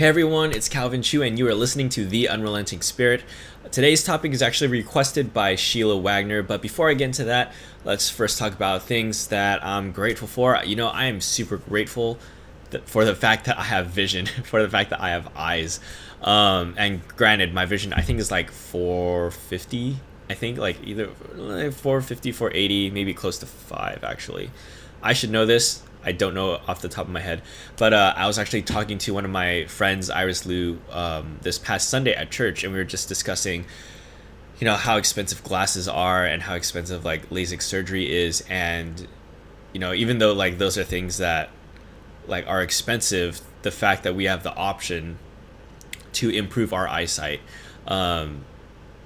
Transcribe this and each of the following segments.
Hey everyone, it's Calvin Chu, and you are listening to The Unrelenting Spirit. Today's topic is actually requested by Sheila Wagner, but before I get into that, let's first talk about things that I'm grateful for. I am super grateful for the fact that I have vision, for the fact that I have eyes. And granted, my vision, I think, is like 450. I think like either 450, 480, maybe close to 5 actually. I should know this. I don't know off the top of my head, but I was actually talking to one of my friends, Iris Liu, this past Sunday at church, and we were just discussing, how expensive glasses are and how expensive like LASIK surgery is, and even though like those are things that like are expensive, the fact that we have the option to improve our eyesight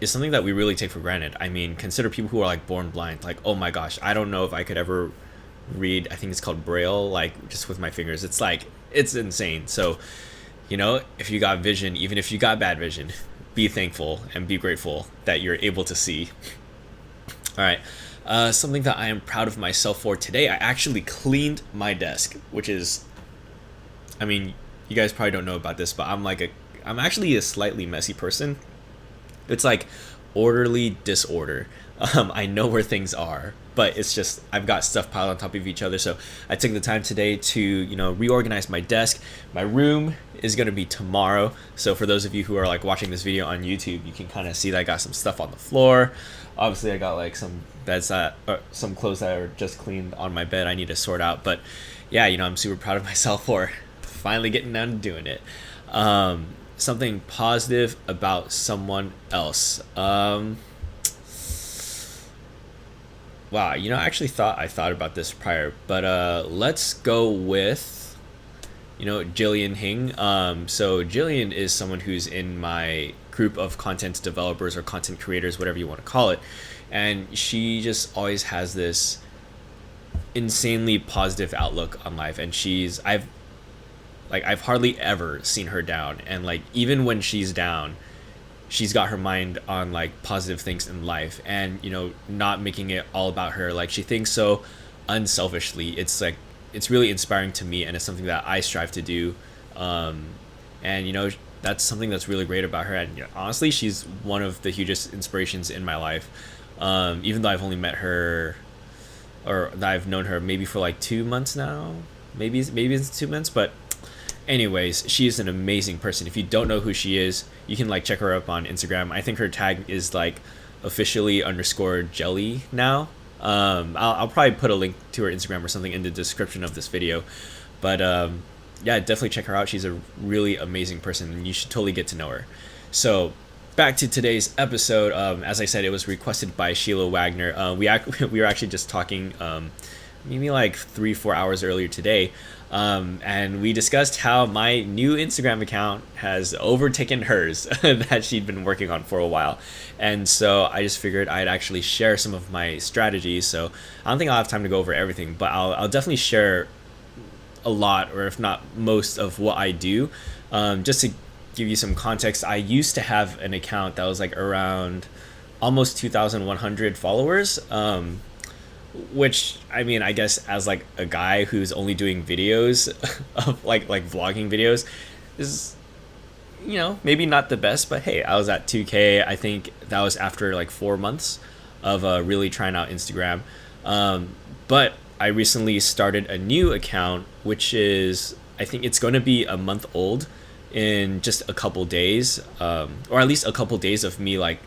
is something that we really take for granted. I mean, consider people who are like born blind. Like, oh my gosh, I don't know if I could ever read, I think it's called braille, like just with my fingers. It's insane. So if you got vision, even if you got bad vision, be thankful and be grateful that you're able to see. All right, something that I am proud of myself for today, I actually cleaned my desk, which is, I mean, you guys probably don't know about this, but I'm actually a slightly messy person. It's like orderly disorder. I know where things are, but it's just I've got stuff piled on top of each other. So I took the time today to reorganize my desk. My room is going to be tomorrow. So for those of you who are like watching this video on YouTube, you can kind of see that I got some stuff on the floor. Obviously, I got like some beds some clothes that are just cleaned on my bed I need to sort out. But yeah, I'm super proud of myself for finally getting down to doing it. Something positive about someone else. Wow, I actually I thought about this prior, but let's go with, Jillian Hing. So Jillian is someone who's in my group of content developers or content creators, whatever you want to call it, and she just always has this insanely positive outlook on life, and I've hardly ever seen her down, and like even when she's down, she's got her mind on like positive things in life, and not making it all about her. Like, she thinks so unselfishly. It's like, it's really inspiring to me, and it's something that I strive to do. And that's something that's really great about her, and honestly, she's one of the hugest inspirations in my life. Even though I've only met her, or that I've known her maybe for like 2 months now, maybe it's 2 months, but anyways, she is an amazing person. If you don't know who she is, you can like check her up on Instagram. I think her tag is like officially _jelly now. I'll probably put a link to her Instagram or something in the description of this video. But yeah, definitely check her out. She's a really amazing person, and you should totally get to know her. So back to today's episode. As I said, it was requested by Sheila Wagner. We were actually just talking maybe like 3-4 hours earlier today. And we discussed how my new Instagram account has overtaken hers that she'd been working on for a while. And so I just figured I'd actually share some of my strategies. So I don't think I'll have time to go over everything, but I'll definitely share a lot, or if not most, of what I do. Just to give you some context, I used to have an account that was like around almost 2,100 followers. Which, I mean, I guess as like a guy who's only doing videos of like vlogging videos is, maybe not the best, but hey, I was at 2K. I think that was after like 4 months of really trying out Instagram. But I recently started a new account, which is, I think it's going to be a month old in just a couple days, or at least a couple days of me like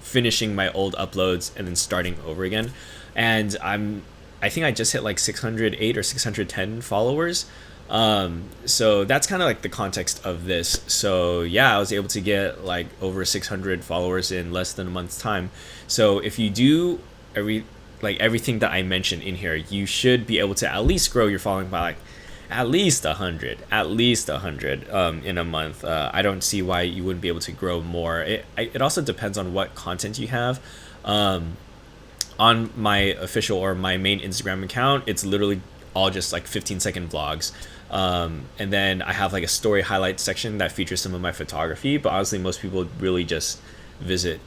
finishing my old uploads and then starting over again. And I think I just hit like 608 or 610 followers. So that's kind of like the context of this. So yeah, I was able to get like over 600 followers in less than a month's time. So if you do everything that I mentioned in here, you should be able to at least grow your following by like at least 100 in a month. I don't see why you wouldn't be able to grow more. It also depends on what content you have. On my official or my main Instagram account, it's literally all just like 15-second vlogs. And then I have like a story highlight section that features some of my photography, but honestly, most people really just visit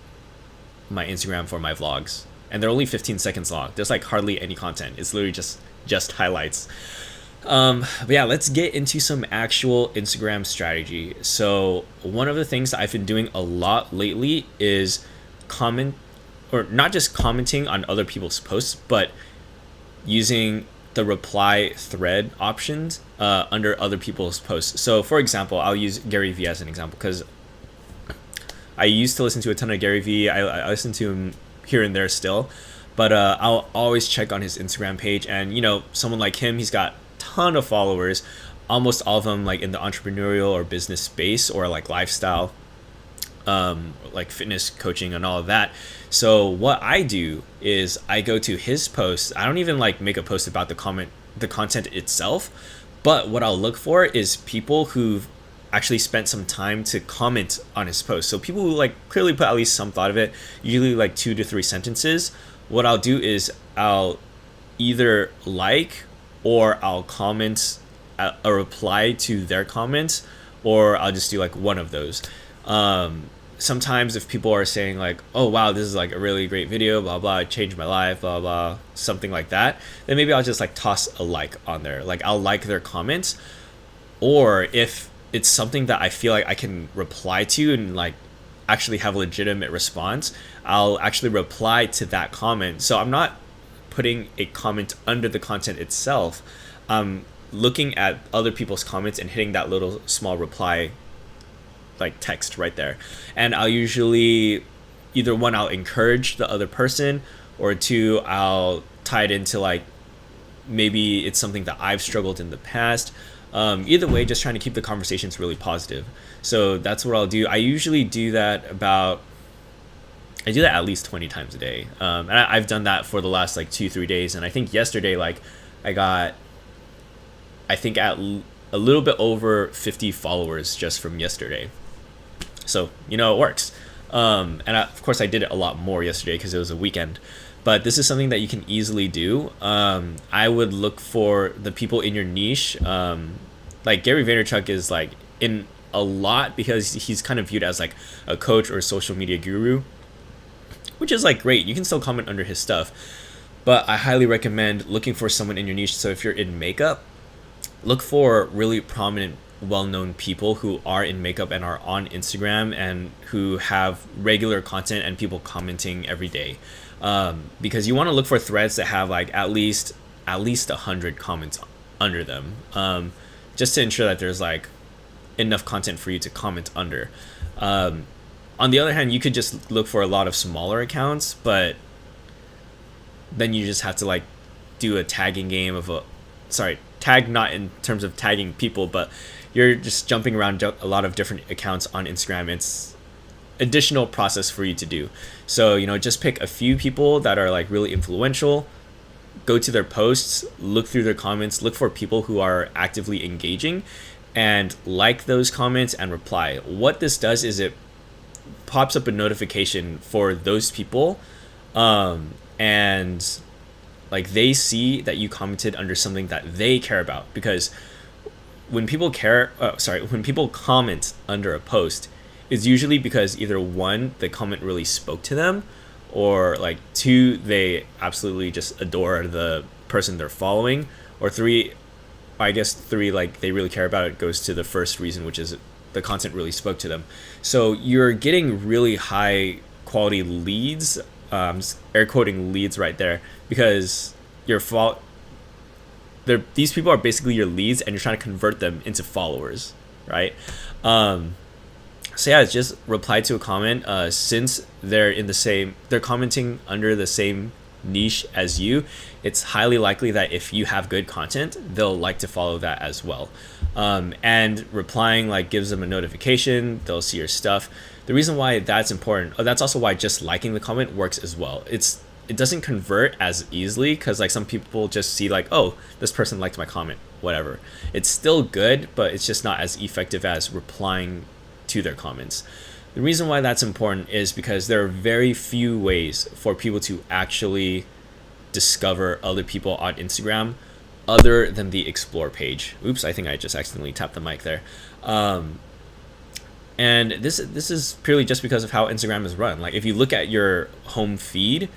my Instagram for my vlogs. And they're only 15 seconds long. There's like hardly any content. It's literally just highlights. But yeah, let's get into some actual Instagram strategy. So one of the things that I've been doing a lot lately is comment, or not just commenting on other people's posts, but using the reply thread options under other people's posts. So for example, I'll use Gary Vee as an example because I used to listen to a ton of Gary Vee. I listen to him here and there still, but I'll always check on his Instagram page. And someone like him, he's got a ton of followers, almost all of them like in the entrepreneurial or business space or like lifestyle, like fitness coaching and all of that. So what I do is I go to his posts. I don't even like make a post about the content itself, but what I'll look for is people who've actually spent some time to comment on his post. So people who like clearly put at least some thought of it, usually like 2 to 3 sentences. What I'll do is I'll either like or I'll comment a reply to their comments, or I'll just do like one of those. Sometimes if people are saying like, oh wow, this is like a really great video, blah blah, it changed my life, blah blah, something like that, then maybe I'll just like toss a like on there. Like I'll like their comments. Or if it's something that I feel like I can reply to and like actually have a legitimate response, I'll actually reply to that comment. So I'm not putting a comment under the content itself. I'm looking at other people's comments and hitting that little small reply like text right there. And I'll usually either one, I'll encourage the other person, or two, I'll tie it into like maybe it's something that I've struggled in the past. Either way, just trying to keep the conversations really positive. So that's what I'll do. I usually do that at least 20 times a day. And I've done that for the last like 2-3 days. And I think yesterday, like I got, I think at a little bit over 50 followers just from yesterday. So, it works. Of course I did it a lot more yesterday because it was a weekend. But this is something that you can easily do. I would look for the people in your niche. Like Gary Vaynerchuk is like in a lot because he's kind of viewed as like a coach or a social media guru, which is like great. You can still comment under his stuff. But I highly recommend looking for someone in your niche. So if you're in makeup, look for really prominent, well-known people who are in makeup and are on Instagram and who have regular content and people commenting every day. Because you want to look for threads that have like at least 100 comments under them, just to ensure that there's like enough content for you to comment under. On the other hand, you could just look for a lot of smaller accounts, but then you just have to like do a tagging game tag not in terms of tagging people, but you're just jumping around a lot of different accounts on Instagram. It's additional process for you to do. So, just pick a few people that are like really influential, go to their posts, look through their comments, look for people who are actively engaging, and like those comments and reply. What this does is it pops up a notification for those people, and like they see that you commented under something that they care about. Because when people comment under a post, it's usually because either one, the comment really spoke to them, or like two, they absolutely just adore the person they're following, or three, like they really care about it goes to the first reason, which is the content really spoke to them. So you're getting really high quality leads, air quoting leads right there, because these people are basically your leads and you're trying to convert them into followers, right? So yeah, just reply to a comment. Since they're commenting under the same niche as you, it's highly likely that if you have good content, they'll like to follow that as well. And replying like gives them a notification, they'll see your stuff. The reason why that's important, that's also why just liking the comment works as well. It doesn't convert as easily because like some people just see like, oh, this person liked my comment, whatever. It's still good, but it's just not as effective as replying to their comments. The reason why that's important is because there are very few ways for people to actually discover other people on Instagram other than the explore page. Oops, I think I just accidentally tapped the mic there. And this is purely just because of how Instagram is run. Like if you look at your home feed,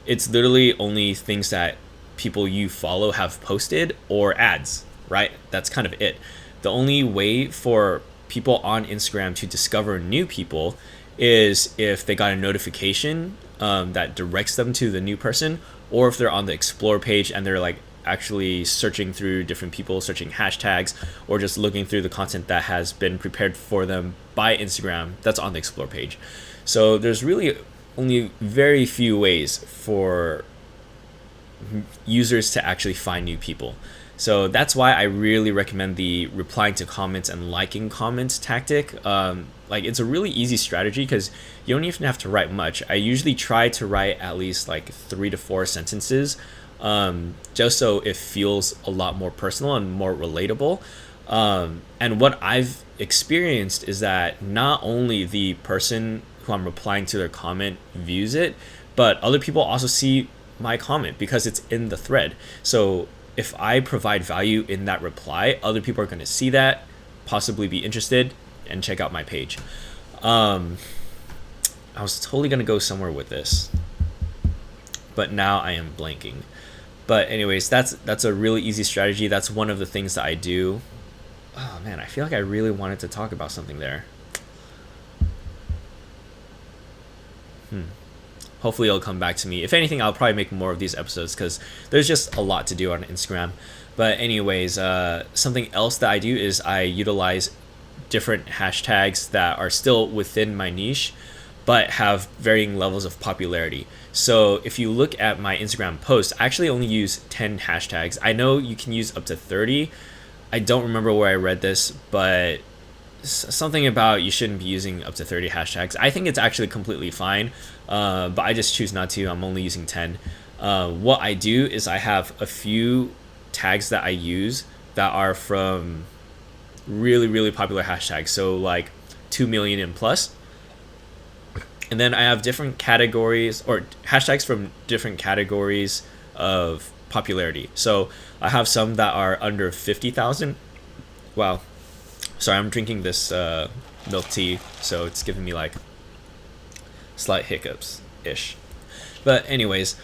it's literally only things that people you follow have posted or ads, right? That's kind of it. The only way for people on Instagram to discover new people is if they got a notification that directs them to the new person, or if they're on the explore page and they're like actually searching through different people, searching hashtags, or just looking through the content that has been prepared for them by Instagram that's on the explore page. So there's really only very few ways for users to actually find new people. So that's why I really recommend the replying to comments and liking comments tactic. Like it's a really easy strategy because you don't even have to write much. I usually try to write at least like 3 to 4 sentences, just so it feels a lot more personal and more relatable. And what I've experienced is that not only the person who I'm replying to their comment views it, but other people also see my comment because it's in the thread. So if I provide value in that reply, other people are going to see that, possibly be interested, and check out my page. I was totally going to go somewhere with this, but now I am blanking. But anyways, that's a really easy strategy. That's one of the things that I do. Oh man, I feel like I really wanted to talk about something there. Hopefully it'll come back to me. If anything, I'll probably make more of these episodes because there's just a lot to do on Instagram. But anyways, something else that I do is I utilize different hashtags that are still within my niche but have varying levels of popularity. So if you look at my Instagram posts, I actually only use 10 hashtags. I know you can use up to 30. I don't remember where I read this, but something about you shouldn't be using up to 30 hashtags. I think it's actually completely fine, but I just choose not to. I'm only using 10. What I do is I have a few tags that I use that are from really, really popular hashtags. So like 2 million and plus. And then I have different categories or hashtags from different categories of popularity. So I have some that are under 50,000. Wow. Sorry, I'm drinking this milk tea, so it's giving me like slight hiccups-ish. But anyways,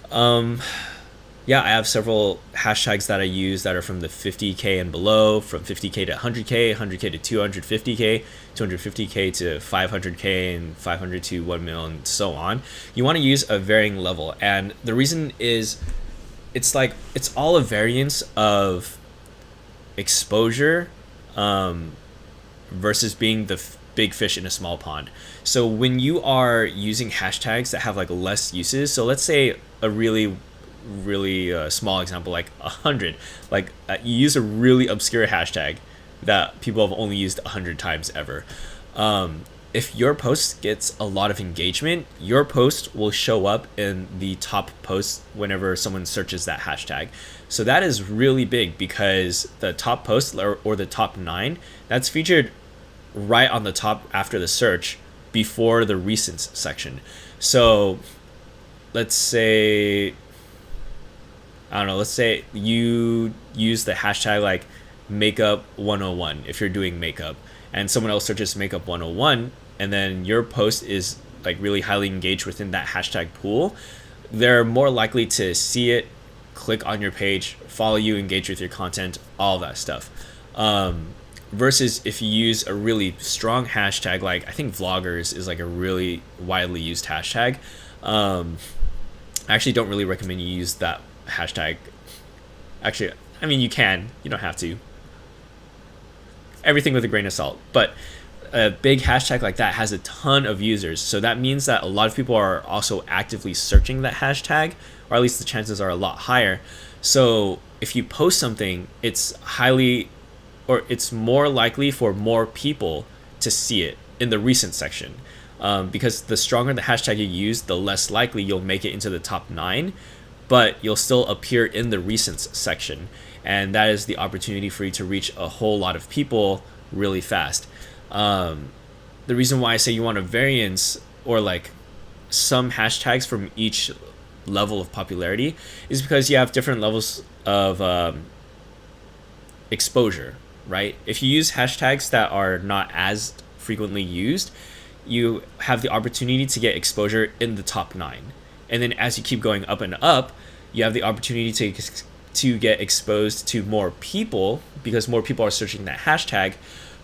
yeah, I have several hashtags that I use that are from the 50K and below, from 50K to 100K, 100K to 250K, 250K to 500K, and 500 to 1 million, and so on. You want to use a varying level, and the reason is it's all a variance of exposure versus being the big fish in a small pond. So when you are using hashtags that have like less uses, so let's say a really small example, like 100, like you use a really obscure hashtag that people have only used 100 times ever. If your post gets a lot of engagement, your post will show up in the top posts whenever someone searches that hashtag. So that is really big because the top post or the top 9, that's featured right on the top after the search before the recents section. So let's say, I don't know, let's say you use the hashtag like makeup 101 if you're doing makeup, and someone else searches makeup 101, and then your post is like really highly engaged within that hashtag pool, they're more likely to see it, click on your page, follow you, engage with your content, all that stuff. Versus if you use a really strong hashtag, like I think vloggers is like a really widely used hashtag. I actually don't really recommend you use that hashtag. Actually, I mean, you can, you don't have to. Everything with a grain of salt. But a big hashtag like that has a ton of users. So that means that a lot of people are also actively searching that hashtag, or at least the chances are a lot higher. So if you post something, it's more likely for more people to see it in the recent section. Because the stronger the hashtag you use, the less likely you'll make it into the top 9, but you'll still appear in the recents section. And that is the opportunity for you to reach a whole lot of people really fast. The reason why I say you want a variance or like some hashtags from each level of popularity is because you have different levels of exposure, right? If you use hashtags that are not as frequently used, you have the opportunity to get exposure in the top 9. And then as you keep going up and up, you have the opportunity to to get exposed to more people because more people are searching that hashtag,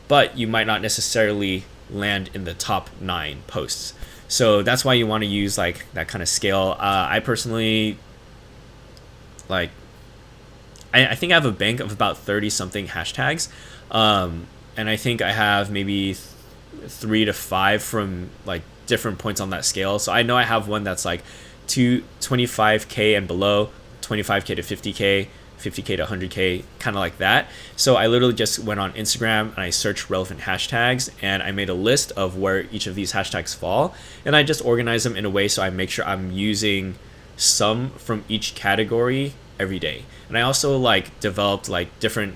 but you might not necessarily land in the top 9 posts. So that's why you want to use like that kind of scale. I personally like I think I have a bank of about 30 something hashtags. And I think I have maybe 3 to 5 from like different points on that scale. So I know I have one that's like 25K and below, 25K to 50K, 50K to 100K, kind of like that. So I literally just went on Instagram and I searched relevant hashtags and I made a list of where each of these hashtags fall. And I just organize them in a way so I make sure I'm using some from each category every day. And I also like developed like different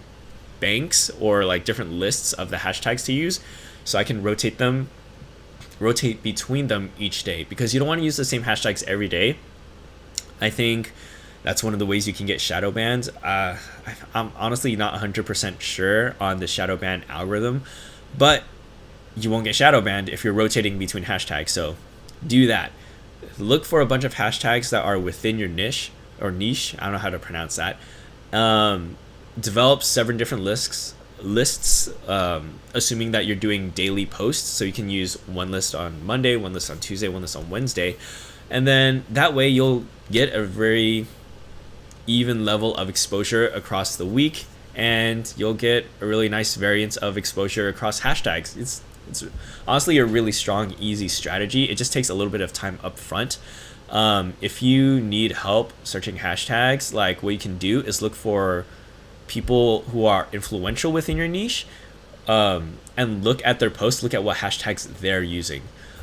banks or like different lists of the hashtags to use so I can rotate between them each day, because you don't want to use the same hashtags every day. I think that's one of the ways you can get shadow banned. I'm honestly not 100% sure on the shadow ban algorithm, but you won't get shadow banned if you're rotating between hashtags. So do that. Look for a bunch of hashtags that are within your niche or niche. I don't know how to pronounce that. Develop 7 different lists, assuming that you're doing daily posts. So you can use one list on Monday, one list on Tuesday, one list on Wednesday. And then that way you'll get a very even level of exposure across the week, and you'll get a really nice variance of exposure across hashtags. It's honestly a really strong, easy strategy. It just takes a little bit of time up front. If you need help searching hashtags, like what you can do is look for people who are influential within your niche, and look at their posts, look at what hashtags they're using.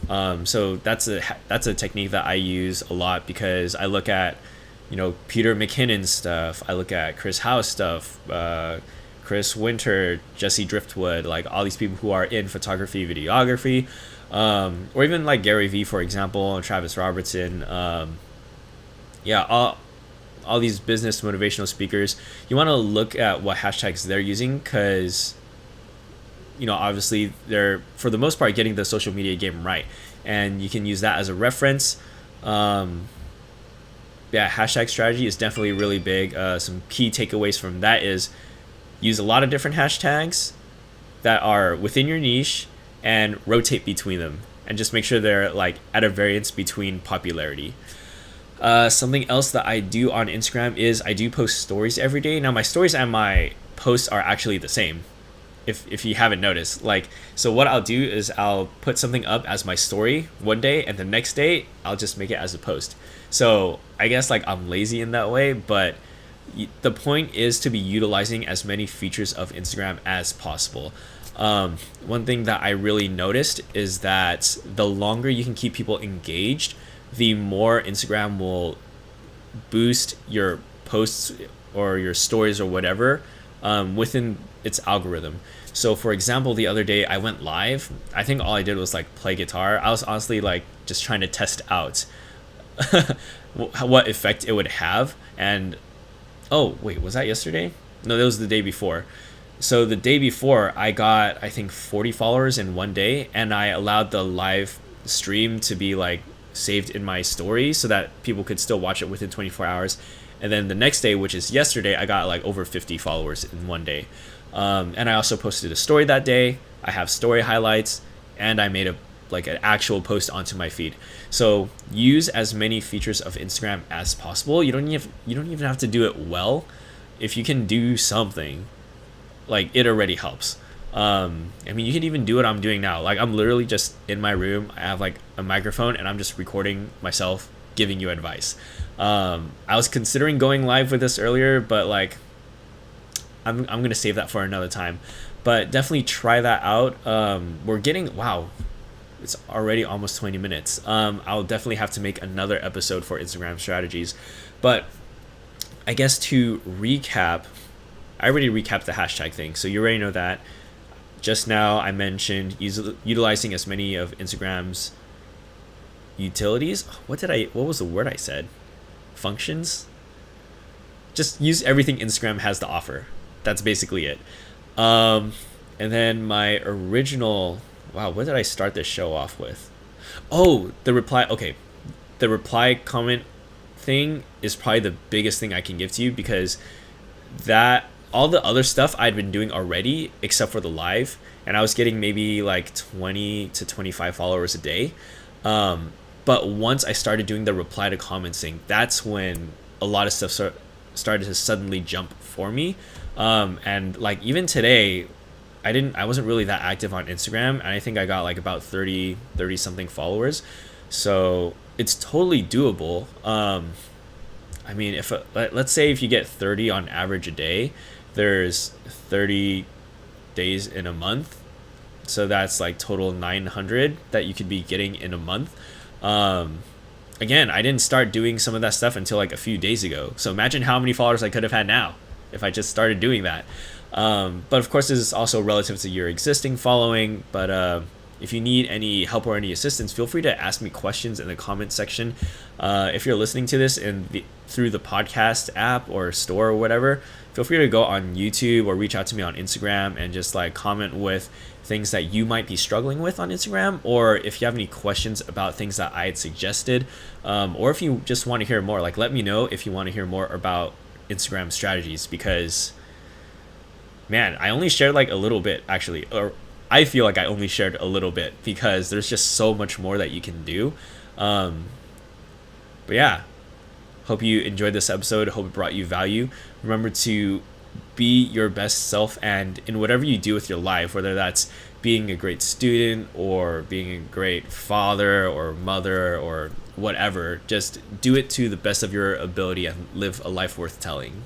So that's a technique that I use a lot, because I look at, Peter McKinnon stuff, I look at Chris House stuff, Chris Winter, Jesse Driftwood, like all these people who are in photography, videography, or even like Gary Vee, for example, and Travis Robertson. All these business motivational speakers. You want to look at what hashtags they're using, because obviously they're, for the most part, getting the social media game right, and you can use that as a reference. Hashtag strategy is definitely really big. Some key takeaways from that is use a lot of different hashtags that are within your niche and rotate between them, and just make sure they're like at a variance between popularity. Something else that I do on Instagram is I do post stories every day. Now my stories and my posts are actually the same, if you haven't noticed. So what I'll do is I'll put something up as my story one day, and the next day I'll just make it as a post. So I guess I'm lazy in that way, but the point is to be utilizing as many features of Instagram as possible. One thing that I really noticed is that the longer you can keep people engaged, the more Instagram will boost your posts or your stories or whatever within its algorithm. So for example, the other day I went live. I think all I did was play guitar. I was honestly just trying to test out what effect it would have. And oh wait, was that yesterday? No, that was the day before. So the day before I got, I think, 40 followers in one day, and I allowed the live stream to be saved in my story so that people could still watch it within 24 hours. And then the next day, which is yesterday, I got over 50 followers in one day. And I also posted a story that day. I have story highlights, and I made an actual post onto my feed. So use as many features of Instagram as possible. You don't even have to do it well. If you can do something, it already helps. You can even do what I'm doing now. I'm literally just in my room. I have a microphone, and I'm just recording myself giving you advice. I was considering going live with this earlier, but I'm gonna save that for another time. But definitely try that out. We're getting, wow, it's already almost 20 minutes. I'll definitely have to make another episode for Instagram strategies. But I guess to recap, I already recapped the hashtag thing, so you already know that. Just now I mentioned utilizing as many of Instagram's utilities. What was the word I said? Functions? Just use everything Instagram has to offer. That's basically it. And then my original, wow, what did I start this show off with? Oh, the reply. Okay. The reply comment thing is probably the biggest thing I can give to you, because that all the other stuff I'd been doing already except for the live, and I was getting maybe like 20 to 25 followers a day. But once I started doing the reply to comments thing, that's when a lot of stuff started to suddenly jump for me. And like even today, I wasn't really that active on Instagram, and I think I got like about 30 something followers. So it's totally doable. I mean, if let's say if you get 30 on average a day, there's 30 days in a month. So that's like total 900 that you could be getting in a month. Um, Again, I didn't start doing some of that stuff until like a few days ago. So imagine how many followers I could have had now if I just started doing that. But of course, this is also relative to your existing following. But if you need any help or any assistance, feel free to ask me questions in the comment section. If you're listening to this through the podcast app or store or whatever, feel free to go on YouTube or reach out to me on Instagram and just like comment with things that you might be struggling with on Instagram, or if you have any questions about things that I had suggested, or if you just want to hear more, like let me know if you want to hear more about Instagram strategies, because man, I only shared like a little bit actually, or I feel like I only shared a little bit because there's just so much more that you can do. But yeah, hope you enjoyed this episode. Hope it brought you value. Remember to be your best self, and in whatever you do with your life, whether that's being a great student or being a great father or mother or whatever, just do it to the best of your ability and live a life worth telling.